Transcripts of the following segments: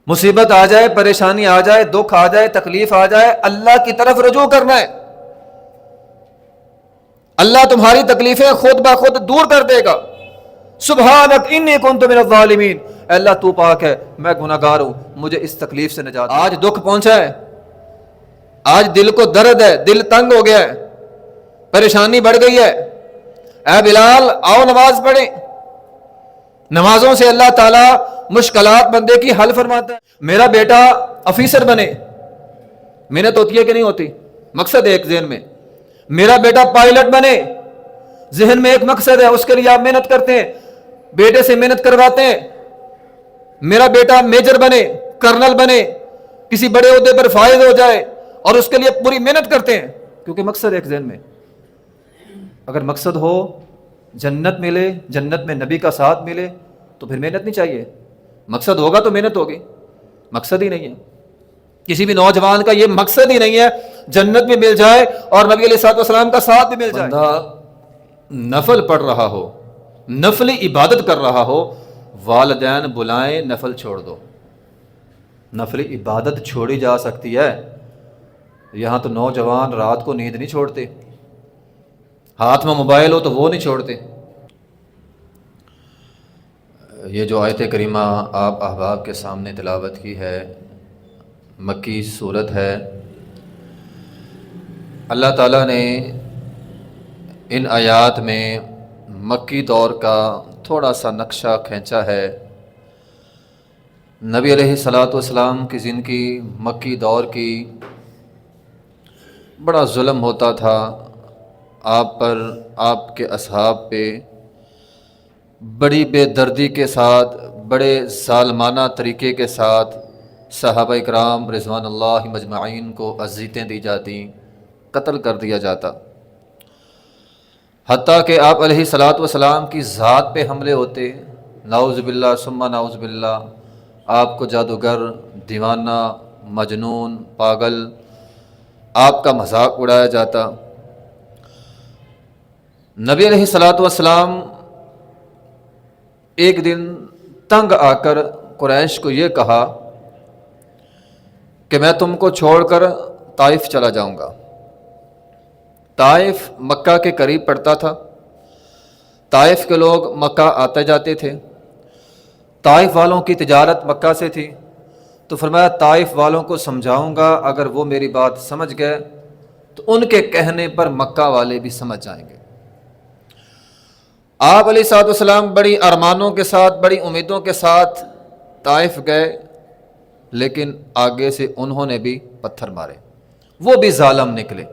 مصیبت آ جائے، پریشانی آ جائے، دکھ آ جائے، تکلیف آ جائے، اللہ کی طرف رجوع کرنا ہے۔ اللہ تمہاری تکلیفیں خود بخود دور کر دے گا۔ سبحانک انی کنت من الظالمین، اے اللہ تو پاک ہے، میں گناہگار ہوں، مجھے اس تکلیف سے نجات۔ آج دکھ پہنچا ہے، آج دل کو درد ہے، دل تنگ ہو گیا ہے، پریشانی بڑھ گئی ہے، اے بلال آؤ نماز پڑھیں۔ نمازوں سے اللہ تعالیٰ مشکلات بندے کی حل فرماتا ہے۔ میرا بیٹا آفیسر بنے، محنت ہوتی ہے کہ نہیں ہوتی؟ مقصد ہے ایک ذہن میں۔ میرا بیٹا پائلٹ بنے، ذہن میں ایک مقصد ہے، اس کے لیے آپ محنت کرتے ہیں، بیٹے سے محنت کرواتے ہیں۔ میرا بیٹا میجر بنے، کرنل بنے، کسی بڑے عہدے پر فائز ہو جائے، اور اس کے لیے پوری محنت کرتے ہیں، کیونکہ مقصد ایک ذہن میں۔ اگر مقصد ہو جنت ملے، جنت میں نبی کا ساتھ ملے، تو پھر محنت نہیں چاہیے۔ مقصد ہوگا تو محنت ہوگی، مقصد ہی نہیں ہے۔ کسی بھی نوجوان کا یہ مقصد ہی نہیں ہے جنت میں مل جائے اور نبی علیہ الصلوۃ والسلام کا ساتھ بھی مل جائے۔ بندہ نفل پڑھ رہا ہو، نفلی عبادت کر رہا ہو، والدین بلائیں نفل چھوڑ دو۔ نفلی عبادت چھوڑی جا سکتی ہے، یہاں تو نوجوان رات کو نیند نہیں چھوڑتے، ہاتھ میں موبائل ہو تو وہ نہیں چھوڑتے۔ یہ جو آیت کریمہ آپ احباب کے سامنے تلاوت کی ہے، مکی صورت ہے۔ اللہ تعالیٰ نے ان آیات میں مکی دور کا تھوڑا سا نقشہ کھینچا ہے۔ نبی علیہ الصلوۃ والسلام کی زندگی مکی دور کی، بڑا ظلم ہوتا تھا آپ پر، آپ کے اصحاب پہ، بڑی بے دردی کے ساتھ، بڑے ظالمانہ طریقے کے ساتھ صحابہ اکرام رضوان اللہ مجمعین کو اذیتیں دی جاتی، قتل کر دیا جاتا، حتیٰ کہ آپ علیہ الصلوۃ والسلام کی ذات پہ حملے ہوتے، نعوذ باللہ ثم نعوذ باللہ۔ آپ کو جادوگر، دیوانہ، مجنون، پاگل، آپ کا مذاق اڑایا جاتا۔ نبی علیہ الصلوۃ والسلام ایک دن تنگ آ کر قریش کو یہ کہا کہ میں تم کو چھوڑ کر طائف چلا جاؤں گا۔ طائف مکہ کے قریب پڑتا تھا، طائف کے لوگ مکہ آتے جاتے تھے، طائف والوں کی تجارت مکہ سے تھی، تو فرمایا طائف والوں کو سمجھاؤں گا، اگر وہ میری بات سمجھ گئے تو ان کے کہنے پر مکہ والے بھی سمجھ جائیں گے۔ آپ علیہ الصلوۃ والسلام بڑی ارمانوں کے ساتھ، بڑی امیدوں کے ساتھ طائف گئے، لیکن آگے سے انہوں نے بھی پتھر مارے، وہ بھی ظالم نکلے۔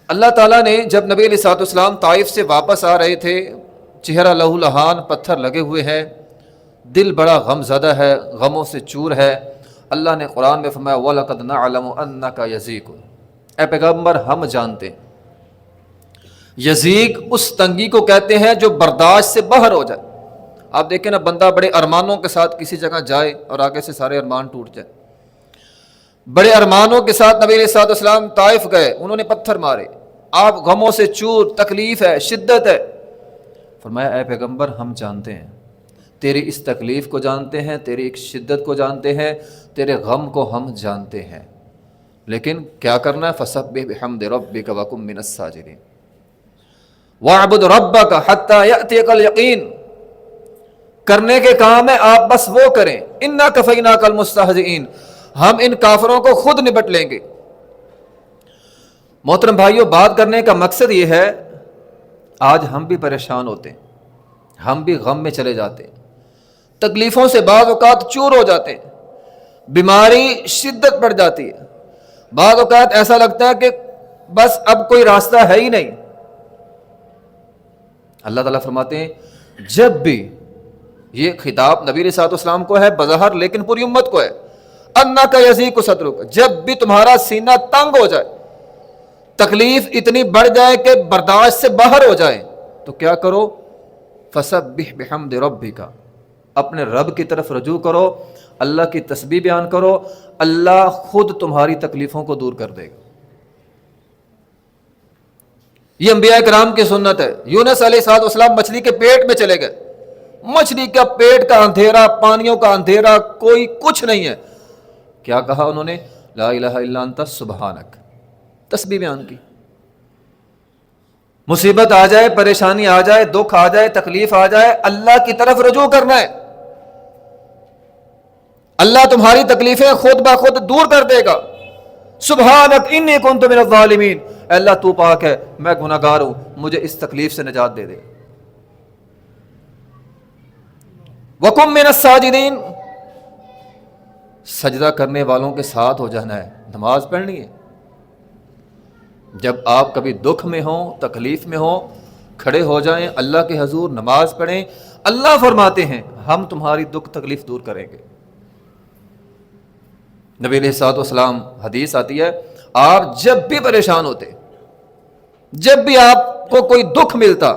اللہ تعالیٰ نے جب نبی علیہ الصلوۃ والسلام طائف سے واپس آ رہے تھے، چہرہ لہو لہان، پتھر لگے ہوئے ہیں، دل بڑا غم زدہ ہے، غموں سے چور ہے، اللہ نے قرآن میں فرمایا وَلَقَدْ نَعْلَمُ أَنَّكَ يَضِيقُ، اے پیغمبر ہم جانتے ہیں۔ یزیق اس تنگی کو کہتے ہیں جو برداشت سے باہر ہو جائے۔ آپ دیکھیں نا، بندہ بڑے ارمانوں کے ساتھ کسی جگہ جائے اور آگے سے سارے ارمان ٹوٹ جائے۔ بڑے ارمانوں کے ساتھ نبی علیہ الصلوۃ والسلام طائف گئے، انہوں نے پتھر مارے، آپ غموں سے چور، تکلیف ہے، شدت ہے۔ فرمایا اے پیغمبر ہم جانتے ہیں، تیری اس تکلیف کو جانتے ہیں، تیری ایک شدت کو جانتے ہیں، تیرے غم کو ہم جانتے ہیں، لیکن کیا کرنا ہے؟ فَسَبِّحْ بِحَمْدِ رَبِّكَ وَكُن مِّنَ السَّاجِدِينَ وَاعْبُدْ رَبَّكَ حَتَّى يَأْتِيَكَ الْيَقِينُ۔ کرنے کے کام ہے، آپ بس وہ کریں۔ اِنَّا كَفَيْنَاكَ الْمُسْتَهْزِئِينَ، ہم ان کافروں کو خود نپٹ لیں گے۔ محترم بھائیوں، بات کرنے کا مقصد یہ ہے، آج ہم بھی پریشان ہوتے ہیں، ہم بھی غم میں چلے جاتے ہیں، تکلیفوں سے بعض اوقات چور ہو جاتے ہیں، بیماری شدت بڑھ جاتی ہے، بعض اوقات ایسا لگتا ہے کہ بس اب کوئی راستہ ہے ہی نہیں۔ اللہ تعالیٰ فرماتے ہیں جب بھی، یہ خطاب نبی علیہ الصلوۃ والسلام کو ہے بظاہر، لیکن پوری امت کو ہے، انک یضیق صدرک، جب بھی تمہارا سینہ تنگ ہو جائے، تکلیف اتنی بڑھ جائے کہ برداشت سے باہر ہو جائے، تو کیا کرو؟ فسبح بحمد ربک، اپنے رب کی طرف رجوع کرو، اللہ کی تسبیح بیان کرو، اللہ خود تمہاری تکلیفوں کو دور کر دے گا۔ یہ انبیاء کرام کی سنت ہے۔ یونس علیہ السلام مچھلی کے پیٹ میں چلے گئے، مچھلی کا پیٹ کا اندھیرا، پانیوں کا اندھیرا، کوئی کچھ نہیں ہے. کیا کہا انہوں نے؟ لا الہ الا انت سبحانک، تسبیح بیان کی. مصیبت آ جائے، پریشانی آ جائے، دکھ آ جائے، تکلیف آ جائے، اللہ کی طرف رجوع کرنا ہے. اللہ تمہاری تکلیفیں خود بخود دور کر دے گا. سبحانک انی کنت من الظالمین، اللہ تو پاک ہے، میں گناہگار ہوں، مجھے اس تکلیف سے نجات دے دے. وکم من الساجدین، سجدہ کرنے والوں کے ساتھ ہو جانا ہے. نماز پڑھنی ہے. جب آپ کبھی دکھ میں ہوں، تکلیف میں ہوں، کھڑے ہو جائیں، اللہ کے حضور نماز پڑھیں. اللہ فرماتے ہیں ہم تمہاری دکھ تکلیف دور کریں گے. نبی علیہ الصلوۃ والسلام، حدیث آتی ہے، آپ جب بھی پریشان ہوتے، جب بھی آپ کو کوئی دکھ ملتا،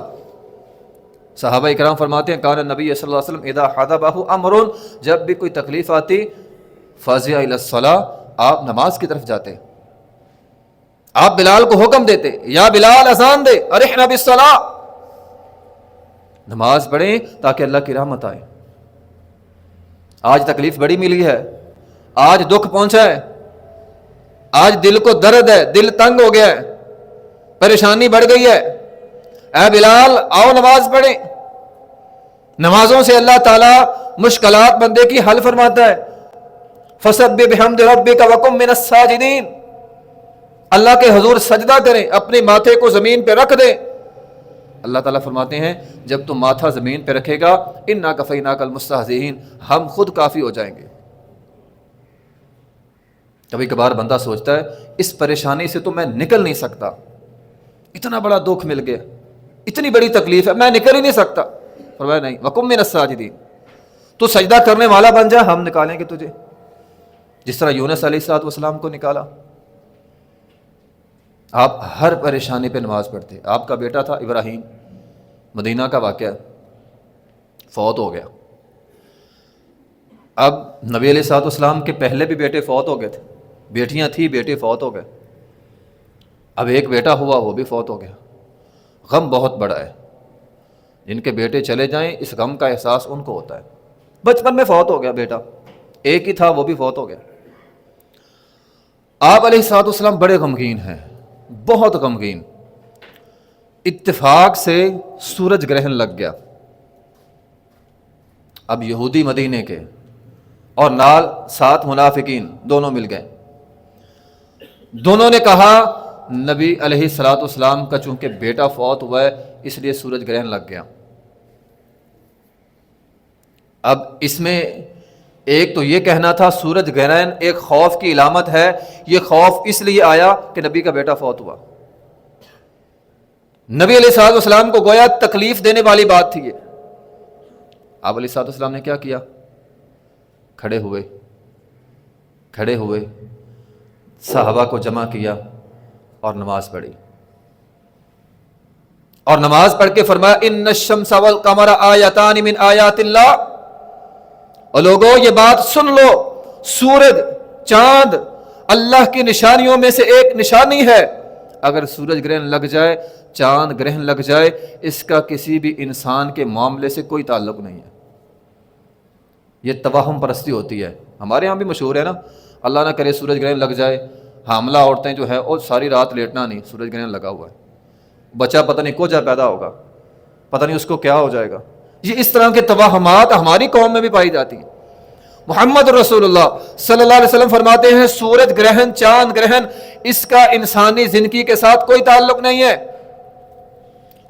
صحابہ کرام فرماتے ہیں کان نبی صلی اللہ علیہ وسلم اذا حضبہ امر، جب بھی کوئی تکلیف آتی، فزع الی الصلاۃ، آپ نماز کی طرف جاتے. آپ بلال کو حکم دیتے، یا بلال اذان دے، ارحنا بالصلاۃ، نماز پڑھیں تاکہ اللہ کی رحمت آئے. آج تکلیف بڑی ملی ہے، آج دکھ پہنچا ہے، آج دل کو درد ہے، دل تنگ ہو گیا ہے، پریشانی بڑھ گئی ہے. اے بلال آؤ نماز پڑھیں. نمازوں سے اللہ تعالیٰ مشکلات بندے کی حل فرماتا ہے. فسبح بحمد ربک وکن من الساجدین، اللہ کے حضور سجدہ کریں، اپنے ماتھے کو زمین پہ رکھ دیں. اللہ تعالیٰ فرماتے ہیں جب تم ماتھا زمین پہ رکھے گا، انا کفیناک المستہزئین، ہم خود کافی ہو جائیں گے. کبھی کبھار بندہ سوچتا ہے اس پریشانی سے تو میں نکل نہیں سکتا، اتنا بڑا دکھ مل گیا، اتنی بڑی تکلیف ہے، میں نکل ہی نہیں سکتا. فرمایا نہیں، وکم من الساجدین، تو سجدہ کرنے والا بن جا، ہم نکالیں گے تجھے، جس طرح یونس علیہ الصلوۃ والسلام کو نکالا. آپ ہر پریشانی پہ نماز پڑھتے. آپ کا بیٹا تھا ابراہیم، مدینہ کا واقعہ، فوت ہو گیا. اب نبی علیہ الصلوۃ والسلام کے پہلے بھی بیٹے فوت ہو گئے تھے، بیٹیاں تھیں، بیٹے فوت ہو گئے. اب ایک بیٹا ہوا، وہ بھی فوت ہو گیا. غم بہت بڑا ہے، جن کے بیٹے چلے جائیں اس غم کا احساس ان کو ہوتا ہے. بچپن میں فوت ہو گیا بیٹا، ایک ہی تھا وہ بھی فوت ہو گیا. آپ علیہ الصلوۃ والسلام بڑے غمگین ہیں، بہت غمگین. اتفاق سے سورج گرہن لگ گیا. اب یہودی مدینے کے اور نال 7 منافقین دونوں مل گئے. دونوں نے کہا نبی علیہ الصلوۃ والسلام کا چونکہ بیٹا فوت ہوا ہے اس لیے سورج گرہن لگ گیا. اب اس میں ایک تو یہ کہنا تھا سورج گرہن ایک خوف کی علامت ہے، یہ خوف اس لیے آیا کہ نبی کا بیٹا فوت ہوا. نبی علیہ الصلوۃ والسلام کو گویا تکلیف دینے والی بات تھی یہ. آپ علیہ الصلوۃ والسلام نے کیا کیا؟ کھڑے ہوئے صحابہ کو جمع کیا اور نماز پڑھی. اور نماز پڑھ کے فرمایا ان الشمس والقمر آیتان من آیات اللہ. اور لوگوں یہ بات سن لو، سورج چاند اللہ کی نشانیوں میں سے ایک نشانی ہے. اگر سورج گرہن لگ جائے، چاند گرہن لگ جائے، اس کا کسی بھی انسان کے معاملے سے کوئی تعلق نہیں ہے. یہ توہم پرستی ہوتی ہے، ہمارے ہاں بھی مشہور ہے نا، اللہ نہ کرے سورج گرہن لگ جائے، حاملہ عورتیں جو ہیں وہ ساری رات لیٹنا نہیں، سورج گرہن لگا ہوا ہے، بچہ پتہ نہیں کوجا پیدا ہوگا، پتہ نہیں اس کو کیا ہو جائے گا. یہ اس طرح کے توہمات ہماری قوم میں بھی پائی جاتی ہیں. محمد رسول اللہ صلی اللہ علیہ وسلم فرماتے ہیں سورج گرہن، چاند گرہن، اس کا انسانی زندگی کے ساتھ کوئی تعلق نہیں ہے.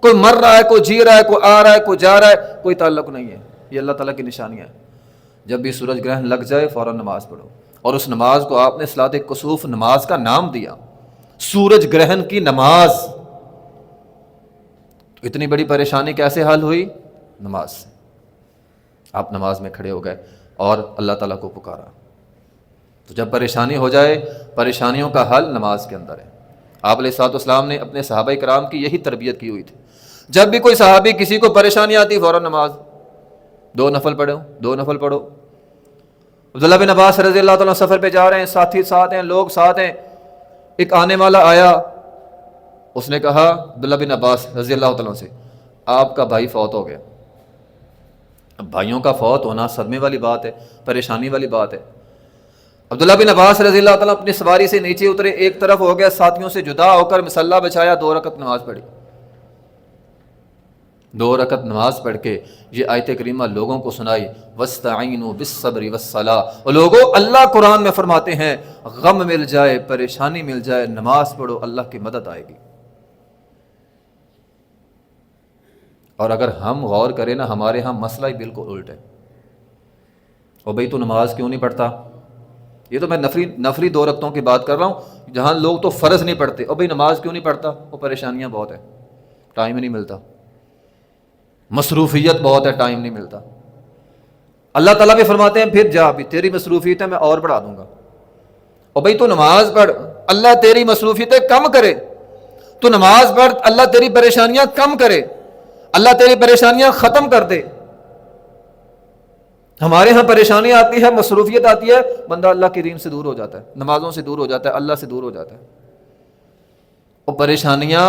کوئی مر رہا ہے، کوئی جی رہا ہے، کوئی آ رہا ہے، کوئی جا رہا ہے، کوئی تعلق نہیں ہے. یہ اللہ تعالیٰ کی نشانیاں ہیں. جب بھی سورج گرہن لگ جائے فوراً نماز پڑھو. اور اس نماز کو آپ نے صلاۃ کسوف نماز کا نام دیا، سورج گرہن کی نماز. تو اتنی بڑی پریشانی کیسے حل ہوئی؟ نماز سے. آپ نماز میں کھڑے ہو گئے اور اللہ تعالیٰ کو پکارا. تو جب پریشانی ہو جائے، پریشانیوں کا حل نماز کے اندر ہے. آپ علیہ الصلوۃ والسلام نے اپنے صحابہ کرام کی یہی تربیت کی ہوئی تھی. جب بھی کوئی صحابی کسی کو پریشانی آتی فوراً نماز، 2 نفل پڑھو. عبداللہ بن عباس رضی اللہ تعالیٰ سفر پہ جا رہے ہیں، ساتھی ساتھ ہیں، لوگ ساتھ ہیں. ایک آنے والا آیا، اس نے کہا عبداللہ بن عباس رضی اللہ تعالیٰ سے آپ کا بھائی فوت ہو گیا. اب بھائیوں کا فوت ہونا صدمے والی بات ہے، پریشانی والی بات ہے۔ عبداللہ بن عباس رضی اللہ تعالیٰ اپنی سواری سے نیچے اترے، ایک طرف ہو گیا، ساتھیوں سے جدا ہو کر مصلی بچھایا، 2 رکعت نماز پڑھی۔ 2 رکعت نماز پڑھ کے یہ آیت کریمہ لوگوں کو سنائی، وَاسْتَعِینُوا بِالصَّبْرِ وَالصَّلَاةِ۔ اور لوگوں، اللہ قرآن میں فرماتے ہیں غم مل جائے، پریشانی مل جائے، نماز پڑھو، اللہ کی مدد آئے گی۔ اور اگر ہم غور کریں نا، ہمارے ہاں مسئلہ ہی بالکل الٹ ہے۔ اور بھئی تو نماز کیوں نہیں پڑھتا؟ یہ تو میں نفری 2 رکعتوں کی بات کر رہا ہوں، جہاں لوگ تو فرض نہیں پڑھتے، اور بھئی نماز کیوں نہیں پڑھتا؟ وہ پریشانیاں بہت ہیں، ٹائم نہیں ملتا، مصروفیت بہت ہے، ٹائم نہیں ملتا۔ اللہ تعالیٰ بھی فرماتے ہیں پھر جا، بھی تیری مصروفیت ہے میں اور بڑھا دوں گا۔ اور بھئی تو نماز پڑھ، اللہ تیری مصروفیتیں کم کرے، تو نماز پڑھ، اللہ تیری پریشانیاں کم کرے، اللہ تیری پریشانیاں ختم کر دے۔ ہمارے ہاں پریشانی آتی ہے، مصروفیت آتی ہے، بندہ اللہ کی دین سے دور ہو جاتا ہے، نمازوں سے دور ہو جاتا ہے، اللہ سے دور ہو جاتا ہے۔ اور پریشانیاں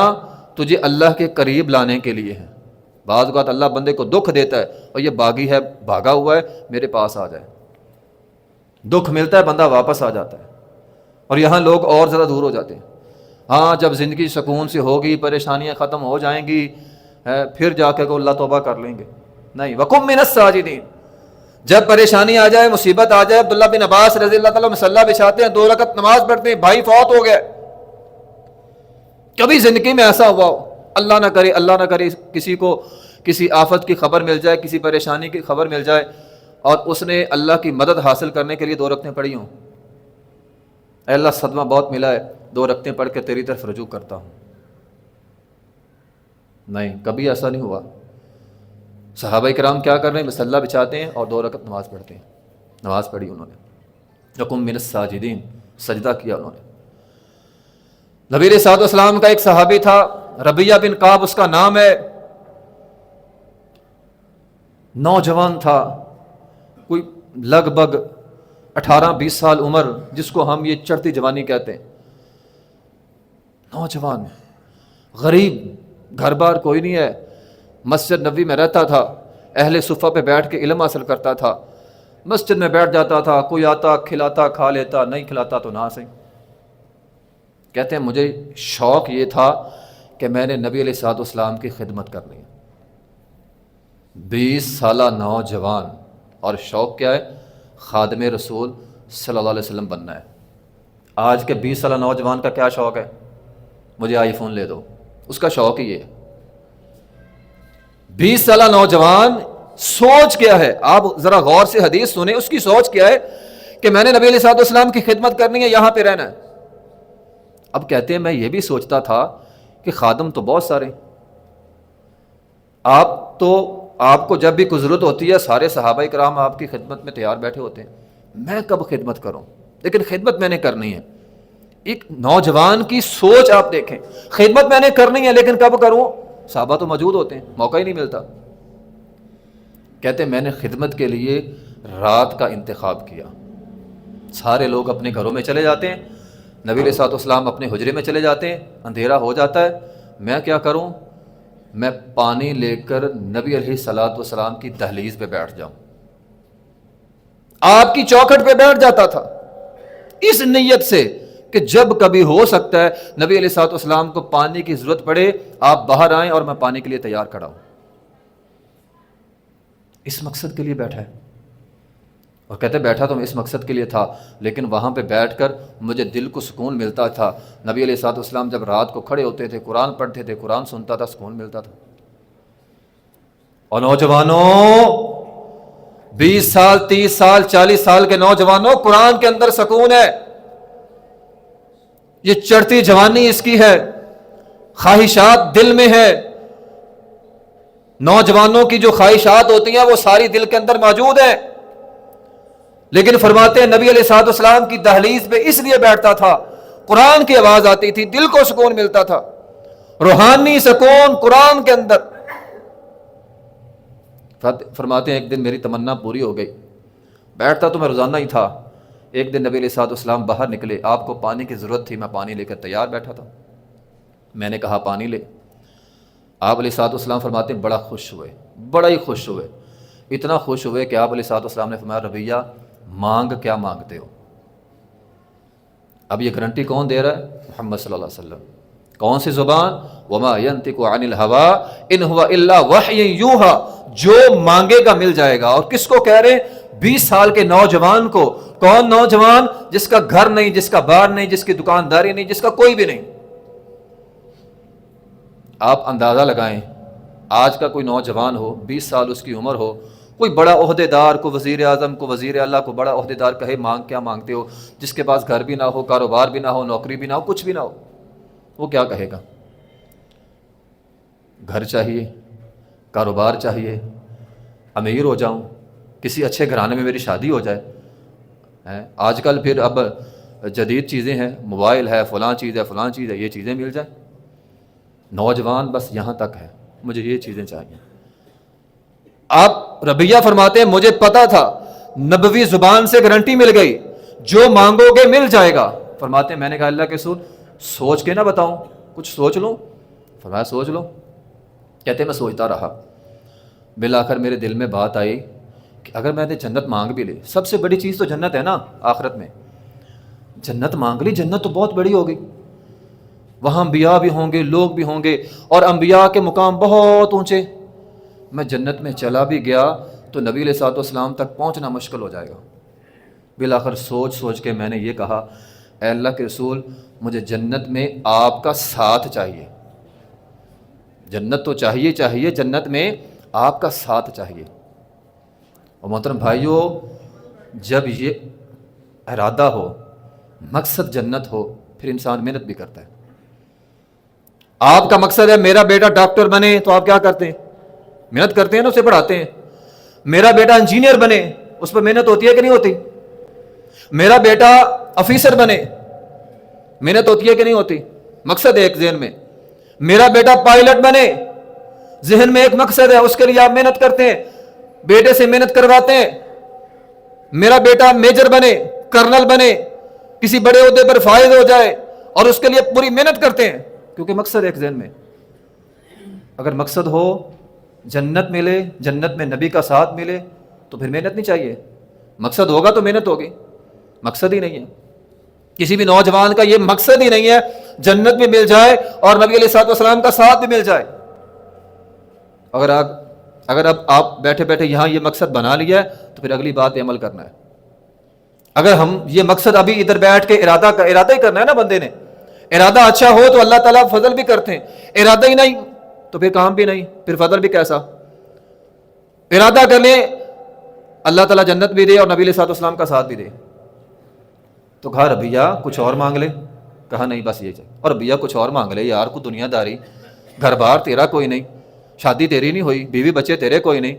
تجھے اللہ کے قریب لانے کے لیے ہیں۔ بعض اوقات اللہ بندے کو دکھ دیتا ہے، اور یہ باغی ہے، بھاگا ہوا ہے، میرے پاس آ جائے، دکھ ملتا ہے، بندہ واپس آ جاتا ہے۔ اور یہاں لوگ اور زیادہ دور ہو جاتے ہیں۔ ہاں جب زندگی سکون سے ہوگی، پریشانیاں ختم ہو جائیں گی، پھر جا کے کو اللہ توبہ کر لیں گے، نہیں۔ وَقُم مِّنَ السَّاجِدِينَ، جب پریشانی آ جائے، مصیبت آ جائے، عبداللہ بن عباس رضی اللہ تعالیٰ مصلی بچھاتے ہیں، 2 رکعت نماز پڑھتے ہیں، بھائی فوت ہو گیا۔ کبھی زندگی میں ایسا ہوا ہو، اللہ نہ کرے کسی کو کسی آفت کی خبر مل جائے، کسی پریشانی کی خبر مل جائے، اور اس نے اللہ کی مدد حاصل کرنے کے لیے 2 رکعتیں پڑھی ہوں، اے اللہ صدمہ بہت ملا ہے، 2 رکعتیں پڑھ کے تیری طرف رجوع کرتا ہوں۔ نہیں، کبھی ایسا نہیں ہوا۔ صحابہ کرام کیا کر رہے ہیں؟ مصلی بچھاتے ہیں اور 2 رکعت نماز پڑھتے ہیں۔ نماز پڑھی انہوں نے، وَقُم مِّنَ السَّاجِدِينَ، سجدہ کیا انہوں نے۔ نبی علیہ الصلوۃ والسلام کا ایک صحابی تھا، ربیہ بن کعب اس کا نام ہے، نوجوان تھا، کوئی لگ بھگ 18-20 سال عمر، جس کو ہم یہ چڑھتی جوانی کہتے ہیں۔ نوجوان، غریب، گھر بار کوئی نہیں ہے، مسجد نبوی میں رہتا تھا، اہل صفہ پہ بیٹھ کے علم حاصل کرتا تھا، مسجد میں بیٹھ جاتا تھا، کوئی آتا کھلاتا کھا لیتا، نہیں کھلاتا تو نہ صحیح۔ کہتے ہیں مجھے شوق یہ تھا کہ میں نے نبی علیہ الصلوۃ والسلام کی خدمت کرنی ہے۔ 20 سالہ نوجوان، اور شوق کیا ہے؟ خادم رسول صلی اللہ علیہ وسلم بننا ہے۔ آج کے 20 سالہ نوجوان کا کیا شوق ہے؟ مجھے آئی فون لے دو، اس کا شوق ہی ہے۔ 20 سالہ نوجوان سوچ کیا ہے؟ آپ ذرا غور سے حدیث سنیں، اس کی سوچ کیا ہے کہ میں نے نبی علیہ الصلوۃ والسلام کی خدمت کرنی ہے، یہاں پہ رہنا ہے۔ اب کہتے ہیں میں یہ بھی سوچتا تھا کہ خادم تو بہت سارے، آپ کو جب بھی کوئی ضرورت ہوتی ہے، سارے صحابہ کرام آپ کی خدمت میں تیار بیٹھے ہوتے ہیں، میں کب خدمت کروں؟ لیکن خدمت میں نے کرنی ہے۔ ایک نوجوان کی سوچ آپ دیکھیں، خدمت میں نے کرنی ہے لیکن کب کروں؟ صحابہ تو موجود ہوتے ہیں، موقع ہی نہیں ملتا۔ کہتے ہیں میں نے خدمت کے لیے رات کا انتخاب کیا۔ سارے لوگ اپنے گھروں میں چلے جاتے ہیں، نبی علیہ الصلوۃ والسلام اپنے حجرے میں چلے جاتے ہیں، اندھیرا ہو جاتا ہے، میں کیا کروں؟ میں پانی لے کر نبی علیہ الصلوۃ والسلام کی دہلیز پہ بیٹھ جاؤں، آپ کی چوکھٹ پہ بیٹھ جاتا تھا، اس نیت سے کہ جب کبھی ہو سکتا ہے نبی علیہ الصلوۃ والسلام کو پانی کی ضرورت پڑے، آپ باہر آئیں اور میں پانی کے لیے تیار کھڑا ہوں۔ اس مقصد کے لیے بیٹھا ہے، اور کہتے بیٹھا تو میں اس مقصد کے لیے تھا، لیکن وہاں پہ بیٹھ کر مجھے دل کو سکون ملتا تھا۔ نبی علیہ الصلوۃ والسلام جب رات کو کھڑے ہوتے تھے، قرآن پڑھتے تھے، قرآن سنتا تھا، سکون ملتا تھا۔ اور نوجوانوں، 20 سال 30 سال 40 سال کے نوجوانوں، قرآن کے اندر سکون ہے۔ یہ چڑھتی جوانی اس کی ہے، خواہشات دل میں ہے، نوجوانوں کی جو خواہشات ہوتی ہیں وہ ساری دل کے اندر موجود ہیں، لیکن فرماتے ہیں نبی علیہ الصلوۃ والسلام کی دہلیز پہ اس لیے بیٹھتا تھا، قرآن کی آواز آتی تھی، دل کو سکون ملتا تھا، روحانی سکون قرآن کے اندر۔ فرماتے ہیں ایک دن میری تمنا پوری ہو گئی، بیٹھتا تو میں روزانہ ہی تھا، ایک دن نبی علیہ الصلوۃ والسلام باہر نکلے، آپ کو پانی کی ضرورت تھی، میں پانی لے کر تیار بیٹھا تھا، میں نے کہا پانی لے۔ آپ علیہ الصلوۃ والسلام فرماتے ہیں بڑا خوش ہوئے، بڑا ہی خوش ہوئے، اتنا خوش ہوئے کہ آپ علیہ الصلوۃ والسلام نے فرمایا ربیہ مانگ کیا مانگتے ہو؟ اب یہ گارنٹی کون دے رہا ہے؟ محمد صلی اللہ علیہ وسلم۔ کون سی زبان؟ وما ينطق عن الهوى ان هو الا وحی یوحى، جو مانگے گا مل جائے گا۔ اور کس کو کہہ رہے ہیں؟ 20 سال کے نوجوان کو۔ کون نوجوان؟ جس کا گھر نہیں، جس کا بار نہیں، جس کی دکانداری نہیں، جس کا کوئی بھی نہیں۔ آپ اندازہ لگائیں، آج کا کوئی نوجوان ہو، 20 سال اس کی عمر ہو، کوئی بڑا عہدے دار کو، وزیر اعظم کو، وزیر اعلیٰ کو بڑا عہدے دار کہے مانگ کیا مانگتے ہو، جس کے پاس گھر بھی نہ ہو، کاروبار بھی نہ ہو، نوکری بھی نہ ہو، کچھ بھی نہ ہو، وہ کیا کہے گا؟ گھر چاہیے، کاروبار چاہیے، امیر ہو جاؤں، کسی اچھے گھرانے میں میری شادی ہو جائے۔ آج کل پھر اب جدید چیزیں ہیں، موبائل ہے، فلاں چیز ہے، فلاں چیز ہے، یہ چیزیں مل جائیں۔ نوجوان بس یہاں تک ہے، مجھے یہ چیزیں چاہیے۔ آپ ربیہ فرماتے ہیں مجھے پتا تھا، نبوی زبان سے گارنٹی مل گئی، جو مانگو گے مل جائے گا۔ فرماتے ہیں میں نے کہا اللہ کے رسول سوچ کے نہ بتاؤں، کچھ سوچ لوں؟ فرمایا سوچ لو۔ کہتے میں سوچتا رہا، بالآخر میرے دل میں بات آئی کہ اگر میں نے جنت مانگ بھی لی، سب سے بڑی چیز تو جنت ہے نا آخرت میں، جنت مانگ لی، جنت تو بہت بڑی ہوگی، وہاں انبیاء بھی ہوں گے، لوگ بھی ہوں گے، اور انبیاء کے مقام بہت اونچے۔ میں جنت میں چلا بھی گیا تو نبی علیہ الصلوۃ والسلام تک پہنچنا مشکل ہو جائے گا۔ بالآخر سوچ کے میں نے یہ کہا اے اللہ کے رسول مجھے جنت میں آپ کا ساتھ چاہیے، جنت تو چاہیے، جنت میں آپ کا ساتھ چاہیے۔ اور محترم بھائیو، جب یہ ارادہ ہو، مقصد جنت ہو، پھر انسان محنت بھی کرتا ہے۔ آپ کا مقصد ہے میرا بیٹا ڈاکٹر بنے تو آپ کیا کرتے ہیں؟ محنت کرتے ہیں نا، اسے پڑھاتے ہیں۔ میرا بیٹا انجینئر بنے، اس پر محنت ہوتی ہے کہ نہیں ہوتی؟ میرا بیٹا آفیسر بنے، محنت ہوتی ہے کہ نہیں ہوتی؟ مقصد ہے ایک ذہن میں۔ میرا بیٹا پائلٹ بنے، ذہن میں ایک مقصد ہے، اس کے لیے آپ محنت کرتے ہیں، بیٹے سے محنت کرواتے ہیں۔ میرا بیٹا میجر بنے، کرنل بنے، کسی بڑے عہدے پر فائز ہو جائے، اور اس کے لیے پوری محنت کرتے ہیں، کیونکہ مقصد ایک ذہن میں۔ اگر مقصد ہو جنت ملے، جنت میں نبی کا ساتھ ملے، تو پھر محنت نہیں چاہیے۔ مقصد ہوگا تو محنت ہوگی، مقصد ہی نہیں ہے۔ کسی بھی نوجوان کا یہ مقصد ہی نہیں ہے جنت میں مل جائے اور نبی علیہ الصلوۃ والسلام کا ساتھ بھی مل جائے۔ اگر اب آپ بیٹھے بیٹھے یہاں یہ مقصد بنا لیا ہے تو پھر اگلی بات عمل کرنا ہے۔ اگر ہم یہ مقصد ابھی ادھر بیٹھ کے ارادہ ہی کرنا ہے نا، بندے نے ارادہ اچھا ہو تو اللہ تعالیٰ فضل بھی کرتے ہیں، ارادہ ہی نہیں تو پھر کام بھی نہیں، پھر فضل بھی کیسا؟ ارادہ کر لیں اللہ تعالیٰ جنت بھی دے اور نبی علیہ الصلوۃ والسلام کا ساتھ بھی دے، تو کہا ربیہ کچھ اور مانگ لے، کہا نہیں بس یہ چاہیے۔ اور ربیہ کچھ اور مانگ لے یار، کوئی دنیا داری، گھر بار تیرا کوئی نہیں، شادی تیری نہیں ہوئی، بیوی بچے تیرے کوئی نہیں،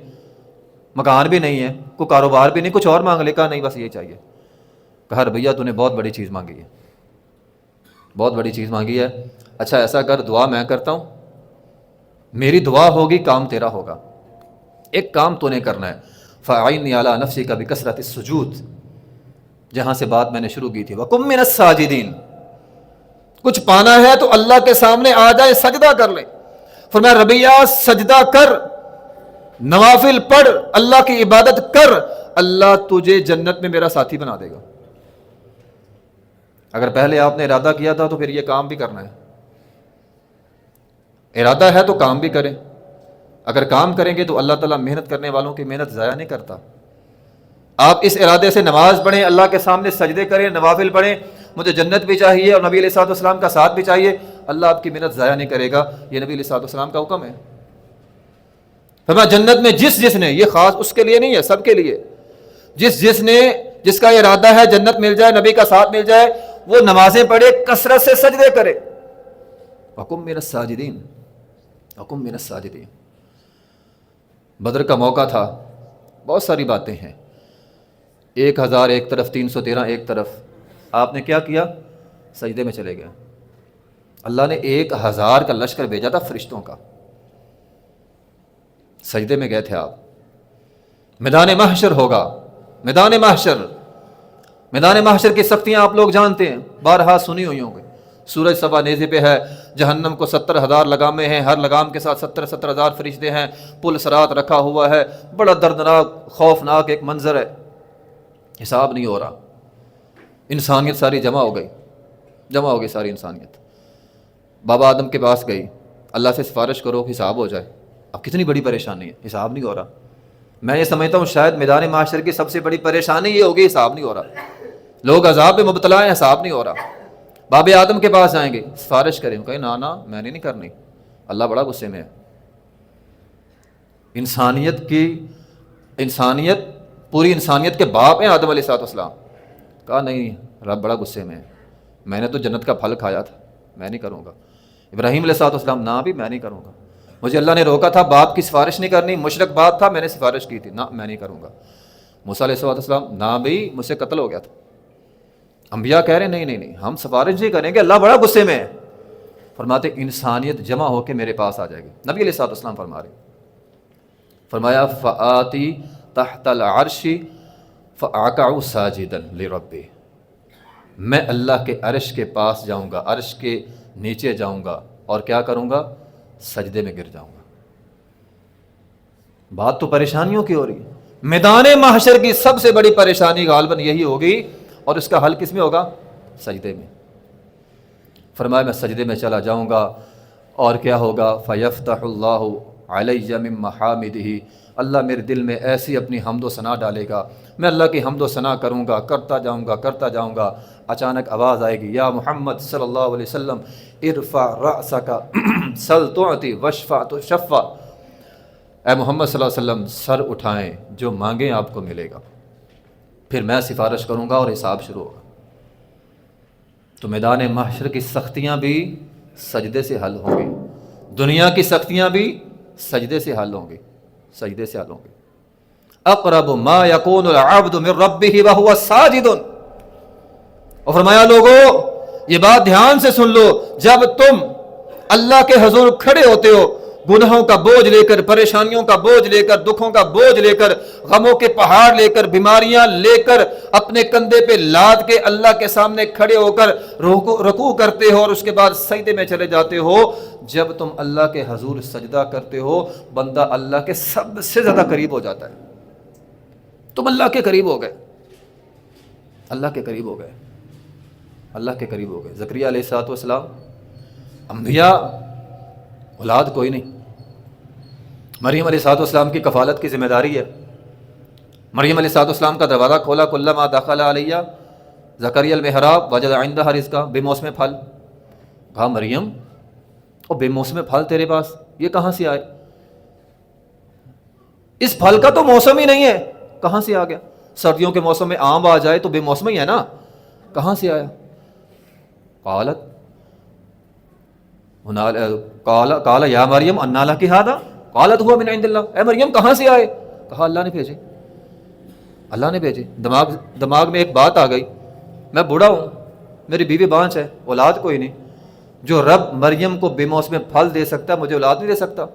مکان بھی نہیں ہے، کوئی کاروبار بھی نہیں، کچھ اور مانگ لے، کہا نہیں بس یہ چاہیے۔ کہا ربیہ تو نے بہت بڑی چیز مانگی ہے، بہت بڑی چیز مانگی ہے، اچھا ایسا کر دعا میں کرتا ہوں، میری دعا ہوگی کام تیرا ہوگا۔ ایک کام تو نے کرنا ہے، فَأَعِنِّي عَلَىٰ نَفْسِكَ بِكَثْرَةِ السُّجُودِ، جہاں سے بات میں نے شروع کی تھی، وَقُم مِّنَ السَّاجِدِينَ، کچھ پانا ہے تو اللہ کے سامنے آ جائے، سجدہ کر لے۔ فرمایا ربیہ سجدہ کر، نوافل پڑھ، اللہ کی عبادت کر، اللہ تجھے جنت میں میرا ساتھی بنا دے گا۔ اگر پہلے آپ نے ارادہ کیا تھا تو پھر یہ کام بھی کرنا ہے، ارادہ ہے تو کام بھی کریں۔ اگر کام کریں گے تو اللہ تعالیٰ محنت کرنے والوں کی محنت ضائع نہیں کرتا۔ آپ اس ارادے سے نماز پڑھیں، اللہ کے سامنے سجدے کریں، نوافل پڑھیں، مجھے جنت بھی چاہیے اور نبی علیہ الصلوۃ والسلام کا ساتھ بھی چاہیے، اللہ آپ کی محنت ضائع نہیں کرے گا، یہ نبی علیہ الصلوۃ والسلام کا حکم ہے۔ فرمایا جنت میں جس نے، یہ خاص اس کے لیے نہیں ہے، سب کے لیے، جس کا ارادہ ہے جنت مل جائے، نبی کا ساتھ مل جائے، وہ نمازیں پڑھے، کثرت سے سجدے کرے۔ وَقُم مِّنَ السَّاجِدِينَ، وَقُم مِّنَ السَّاجِدِينَ۔ بدر کا موقع تھا، بہت ساری باتیں ہیں، 1000 ایک طرف، 313 ایک طرف، آپ نے کیا کیا؟ سجدے میں چلے گئے۔ اللہ نے 1000 کا لشکر بھیجا تھا فرشتوں کا، سجدے میں گئے تھے آپ۔ میدان محشر ہوگا، میدان محشر کی سختیاں آپ لوگ جانتے ہیں، بارہا سنی ہوئی ہوں گے، سورج سوا نیزے پہ ہے، جہنم کو 70,000 لگامیں ہیں، ہر لگام کے ساتھ 70,000 فرشتے ہیں، پل صراط رکھا ہوا ہے، بڑا دردناک خوفناک ایک منظر ہے، حساب نہیں ہو رہا۔ انسانیت ساری جمع ہو گئی ساری انسانیت۔ بابا آدم کے پاس گئی، اللہ سے سفارش کرو حساب ہو جائے۔ اب کتنی بڑی پریشانی ہے، حساب نہیں ہو رہا۔ میں یہ سمجھتا ہوں شاید میدان معاشر کی سب سے بڑی پریشانی یہ ہوگی، حساب نہیں ہو رہا، لوگ عذاب میں مبتلا ہیں، حساب نہیں ہو رہا۔ باب آدم کے پاس جائیں گے، سفارش کریں، کہیں نا میں نہیں کرنی، اللہ بڑا غصے میں ہے۔ انسانیت پوری انسانیت کے باپ ہیں آدم علیہ السلام، کہا نہیں رب بڑا غصے میں ہے، میں نے تو جنت کا پھل کھایا تھا، میں نہیں کروں گا۔ ابراہیم علیہ السلام، نہ بھی میں نہیں کروں گا، مجھے اللہ نے روکا تھا، باپ کی سفارش نہیں کرنی، مشرک باپ تھا، میں نے سفارش کی تھی، نہ میں نہیں کروں گا۔ موسیٰ علیہ السلام، نہ بھی مجھ سے قتل ہو گیا تھا۔ انبیاء کہہ رہے ہیں نہیں ہم سفارش نہیں کریں گے، اللہ بڑا غصے میں ہے۔ فرماتے انسانیت جمع ہو کے میرے پاس آ جائے گی۔ نبی علیہ السلام فرما رہے، فرمایا فآتی تحت العرش فاقع ساجدا لربی، میں اللہ کے عرش کے پاس جاؤں گا، عرش کے نیچے جاؤں گا اور کیا کروں گا؟ سجدے میں گر جاؤں گا۔ بات تو پریشانیوں کی ہو رہی ہے، میدان محشر کی سب سے بڑی پریشانی غالباً یہی ہوگی، اور اس کا حل کس میں ہوگا؟ سجدے میں۔ فرمایا میں سجدے میں چلا جاؤں گا اور کیا ہوگا؟ فیفتح اللہ علی من محامدہ، اللہ میرے دل میں ایسی اپنی حمد و ثنا ڈالے گا، میں اللہ کی حمد و ثنا کروں گا، کرتا جاؤں گا۔ اچانک آواز آئے گی، یا محمد صلی اللہ علیہ وسلم ارفع رأسک سل تعطی واشفع تشفع، اے محمد صلی اللہ علیہ وسلم سر اٹھائیں، جو مانگیں آپ کو ملے گا۔ پھر میں سفارش کروں گا اور حساب شروع ہوگا۔ تو میدان محشر کی سختیاں بھی سجدے سے حل ہوں گی، دنیا کی سختیاں بھی سجدے سے حل ہوں گی، سجدے سے حل ہوں گی۔ اقرب ما یکون العبد من ربہ وہو ساجد، اور فرمایا لوگو یہ بات دھیان سے سن لو، جب تم اللہ کے حضور کھڑے ہوتے ہو، گناہوں کا بوجھ لے کر، پریشانیوں کا بوجھ لے کر، دکھوں کا بوجھ لے کر، غموں کے پہاڑ لے کر، بیماریاں لے کر، اپنے کندھے پہ لاد کے اللہ کے سامنے کھڑے ہو کر رکوع کرتے ہو اور اس کے بعد سجدے میں چلے جاتے ہو، جب تم اللہ کے حضور سجدہ کرتے ہو، بندہ اللہ کے سب سے زیادہ قریب ہو جاتا ہے۔ تم اللہ کے قریب ہو گئے، اللہ کے قریب ہو گئے، اللہ کے قریب ہو گئے۔ زکریا علیہ السلام، انبیاء اولاد کوئی نہیں، مریم علیہ السلام کی کفالت کی ذمہ داری ہے۔ مریم علیہ السلام کا دروازہ کھولا، کلما دخل علیہ زکریا المحراب وجد عندها رزقا، بے موسم پھل۔ کہا مریم اور بے موسم پھل تیرے پاس یہ کہاں سے آئے؟ اس پھل کا تو موسم ہی نہیں ہے، کہاں سے آ گیا؟ سردیوں کے موسم میں آم آ جائے تو بے موسم ہی ہے نا، کہاں سے آیا؟ قال یا مریم انا لک ھذا قالت هو من عند اللہ، اے مریم کہاں سے آئے؟ کہا اللہ نے بھیجے، اللہ نے بھیجے۔ دماغ میں ایک بات آ گئی، میں بوڑھا ہوں، میری بیوی بانچ ہے، اولاد کوئی نہیں، جو رب مریم کو بے موسم پھل دے سکتا ہے مجھے اولاد نہیں دے سکتا؟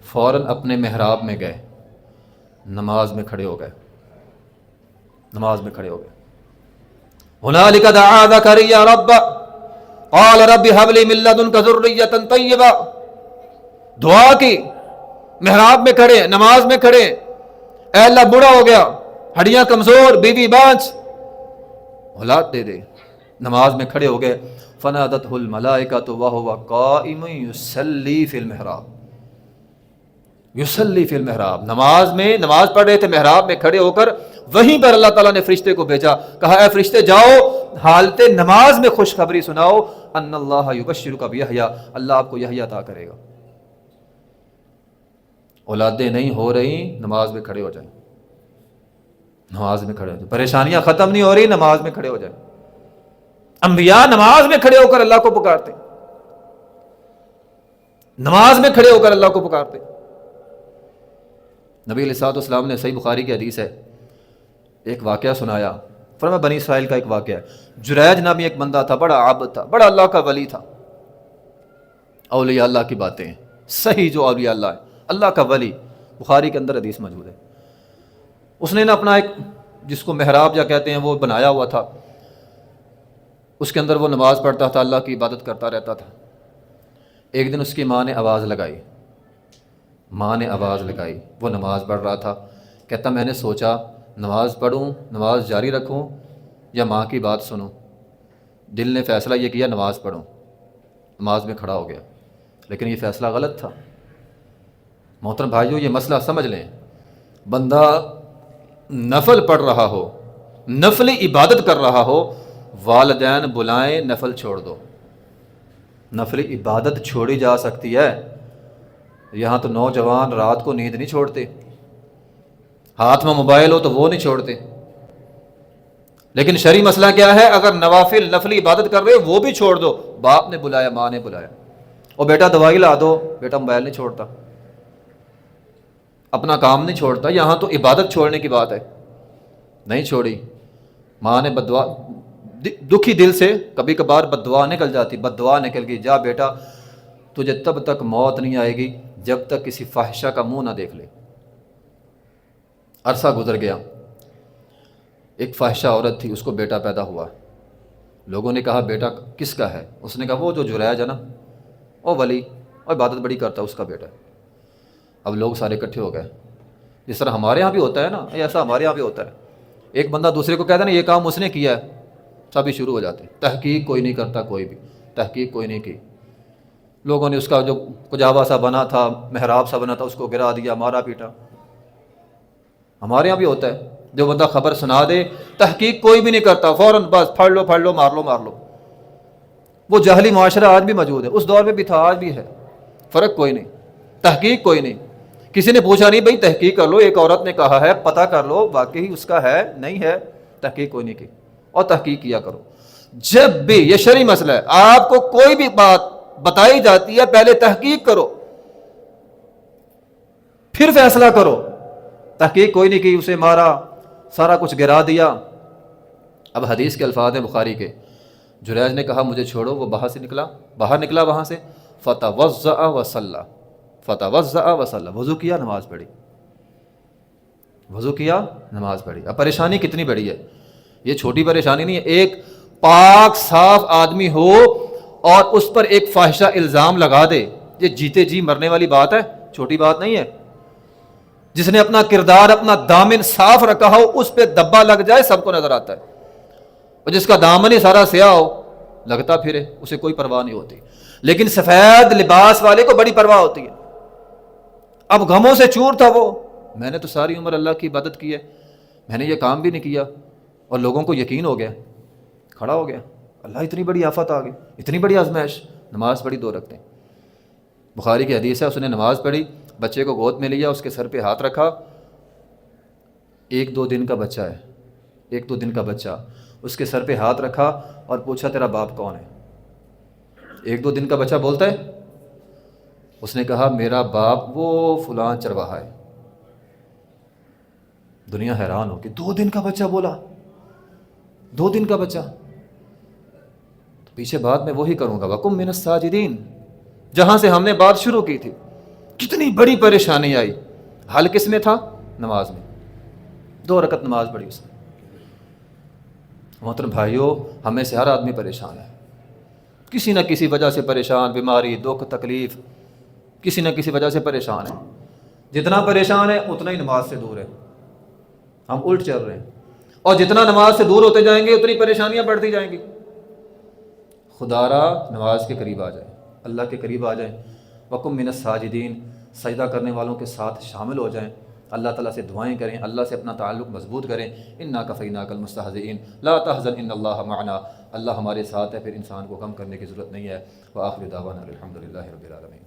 فوراً اپنے محراب میں گئے، نماز میں کھڑے ہو گئے، نماز میں کھڑے ہو گئے۔ ہنالک دعا زکریا رب قال رب هب لي من لدنك ذرية طیبہ، دعا کی، محراب میں کھڑے، نماز میں کھڑے، اے اللہ بوڑھا ہو گیا، ہڈیاں کمزور، بیوی بانچ، اولاد دے دے۔ نماز میں کھڑے ہو گئے، فنادته الملائکۃ وهو قائم یصلی فی المحراب، یصلی فی المحراب، نماز پڑھ رہے تھے، محراب میں کھڑے ہو کر، وہیں پر اللہ تعالیٰ نے فرشتے کو بھیجا، کہا اے فرشتے جاؤ حالت نماز میں خوشخبری سناؤ، ان اللہ یبشرک بیحییٰ، اللہ آپ کو یحییٰ عطا کرے گا۔ اولادیں نہیں ہو رہی، نماز میں کھڑے ہو جائیں، نماز میں کھڑے ہو جائیں۔ پریشانیاں ختم نہیں ہو رہی، نماز میں کھڑے ہو جائیں۔ انبیاء نماز میں کھڑے ہو کر اللہ کو پکارتے، نماز میں کھڑے ہو کر اللہ کو پکارتے۔ نبی علیہ السلام نے، صحیح بخاری کی حدیث ہے، ایک واقعہ سنایا، فرمایا بنی اسرائیل کا ایک واقعہ ہے۔ جریج نامی ایک بندہ تھا، بڑا عابد تھا، بڑا اللہ کا ولی تھا، اولیاء اللہ کی باتیں ہیں، صحیح جو اولیاء اللہ ہے، اللہ کا ولی، بخاری کے اندر حدیث موجود ہے۔ اس نے نا اپنا ایک، جس کو محراب یا کہتے ہیں، وہ بنایا ہوا تھا، اس کے اندر وہ نماز پڑھتا تھا، اللہ کی عبادت کرتا رہتا تھا۔ ایک دن اس کی ماں نے آواز لگائی، وہ نماز پڑھ رہا تھا، کہتا میں نے سوچا نماز پڑھوں، نماز جاری رکھوں یا ماں کی بات سنوں۔ دل نے فیصلہ یہ کیا نماز پڑھوں، نماز میں کھڑا ہو گیا، لیکن یہ فیصلہ غلط تھا۔ محترم بھائیو، یہ مسئلہ سمجھ لیں، بندہ نفل پڑھ رہا ہو، نفلی عبادت کر رہا ہو، والدین بلائیں نفل چھوڑ دو۔ نفلی عبادت چھوڑی جا سکتی ہے، یہاں تو نوجوان رات کو نیند نہیں چھوڑتے، ہاتھ میں موبائل ہو تو وہ نہیں چھوڑتے۔ لیکن شرعی مسئلہ کیا ہے؟ اگر نوافل نفلی عبادت کر رہے ہو وہ بھی چھوڑ دو۔ باپ نے بلایا، ماں نے بلایا، اور بیٹا دوائی لا دو، بیٹا موبائل نہیں چھوڑتا، اپنا کام نہیں چھوڑتا۔ یہاں تو عبادت چھوڑنے کی بات ہے، نہیں چھوڑی۔ ماں نے بددعا، دکھی دل سے کبھی کبھار بددعا نکل جاتی، بددعا نکل گئی، جا بیٹا تجھے تب تک موت نہیں آئے گی جب تک کسی فاحشہ کا منہ نہ دیکھ لے۔ عرصہ گزر گیا، ایک فاحشہ عورت تھی، اس کو بیٹا پیدا ہوا۔ لوگوں نے کہا بیٹا کس کا ہے؟ اس نے کہا وہ جو جریج ہے نا، وہ ولی اور عبادت بڑی کرتا ہے، اس کا بیٹا ہے۔ اب لوگ سارے اکٹھے ہو گئے، جس طرح ہمارے ہاں بھی ہوتا ہے نا، ایسا ہمارے ہاں بھی ہوتا ہے۔ ایک بندہ دوسرے کو کہتا ہے نا یہ کام اس نے کیا ہے، سبھی شروع ہو جاتے ہیں۔ تحقیق کوئی نہیں کرتا، کوئی بھی تحقیق کوئی نہیں کی۔ لوگوں نے اس کا جو کجاوا سا بنا تھا، محراب سا بنا تھا، اس کو گرا دیا، مارا پیٹا۔ ہمارے یہاں بھی ہوتا ہے، جو بندہ خبر سنا دے تحقیق کوئی بھی نہیں کرتا، فوراً بس پھڑ لو مار لو۔ وہ جاہلی معاشرہ آج بھی موجود ہے، اس دور میں بھی تھا، آج بھی ہے، فرق کوئی نہیں، تحقیق کوئی نہیں۔ کسی نے پوچھا نہیں بھائی تحقیق کر لو، ایک عورت نے کہا ہے پتہ کر لو واقعی اس کا ہے نہیں ہے، تحقیق کوئی نہیں کی، اور تحقیق کیا کرو۔ جب بھی یہ شرعی مسئلہ ہے، آپ کو کوئی بھی بات بتائی جاتی ہے پہلے تحقیق کرو، پھر فیصلہ کرو۔ تحقیق کوئی نہیں کی، اسے مارا، سارا کچھ گرا دیا۔ اب حدیث کے الفاظ ہیں بخاری کے، جریج نے کہا مجھے چھوڑو، وہ باہر نکلا وہاں سے، فتوضأ وصلى، وضو کیا، نماز پڑھی۔ اب پریشانی کتنی بڑی ہے، یہ چھوٹی پریشانی نہیں ہے۔ ایک پاک صاف آدمی ہو اور اس پر ایک فاحشہ الزام لگا دے، یہ جیتے جی مرنے والی بات ہے، چھوٹی بات نہیں ہے۔ جس نے اپنا کردار، اپنا دامن صاف رکھا ہو، اس پہ دبا لگ جائے سب کو نظر آتا ہے، اور جس کا دامن ہی سارا سیاہ ہو لگتا پھرے، اسے کوئی پرواہ نہیں ہوتی۔ لیکن سفید لباس والے کو بڑی پرواہ ہوتی ہے۔ اب غموں سے چور تھا وہ، میں نے تو ساری عمر اللہ کی عبادت کی ہے، میں نے یہ کام بھی نہیں کیا، اور لوگوں کو یقین ہو گیا، کھڑا ہو گیا، اللہ اتنی بڑی آفت آ گئی، اتنی بڑی آزمائش۔ نماز پڑھی 2 رکعتیں، بخاری کی حدیث ہے، اس نے نماز پڑھی، بچے کو گود میں لیا، اس کے سر پہ ہاتھ رکھا، 1-2 دن کا بچہ ہے، 1-2 دن کا بچہ، اس کے سر پہ ہاتھ رکھا اور پوچھا تیرا باپ کون ہے؟ 1-2 دن کا بچہ بولتا ہے، اس نے کہا میرا باپ وہ فلاں چرواہا ہے۔ دنیا حیران ہو کہ 2 دن کا بچہ بولا، 2 دن کا بچہ۔ تو پیچھے بات میں وہی کروں گا، وَقُم مِّنَ السَّاجِدِينَ، جہاں سے ہم نے بات شروع کی تھی۔ کتنی بڑی پریشانی آئی، حل کس میں تھا؟ نماز میں، 2 رکعت نماز پڑھی اس نے۔ محترم بھائیو، ہمیں سے ہر آدمی پریشان ہے، کسی نہ کسی وجہ سے پریشان، بیماری، دکھ، تکلیف، کسی نہ کسی وجہ سے پریشان ہے۔ جتنا پریشان ہے اتنا ہی نماز سے دور ہے، ہم الٹ چل رہے ہیں، اور جتنا نماز سے دور ہوتے جائیں گے اتنی پریشانیاں بڑھتی جائیں گی۔ خدا را نماز کے قریب آ جائیں، اللہ کے قریب آ جائیں، وَقُم مِّنَ السَّاجِدِينَ، سجدہ کرنے والوں کے ساتھ شامل ہو جائیں، اللہ تعالیٰ سے دعائیں کریں، اللہ سے اپنا تعلق مضبوط کریں۔ اِنَّا كَفَيْنَاكَ الْمُسْتَهْزِئِينَ لا تحزن ان اللہ معنا، اللہ ہمارے ساتھ ہے، پھر انسان کو غم کرنے کی ضرورت نہیں ہے۔ وآخر دعوانا الحمد للہ رب العالمین۔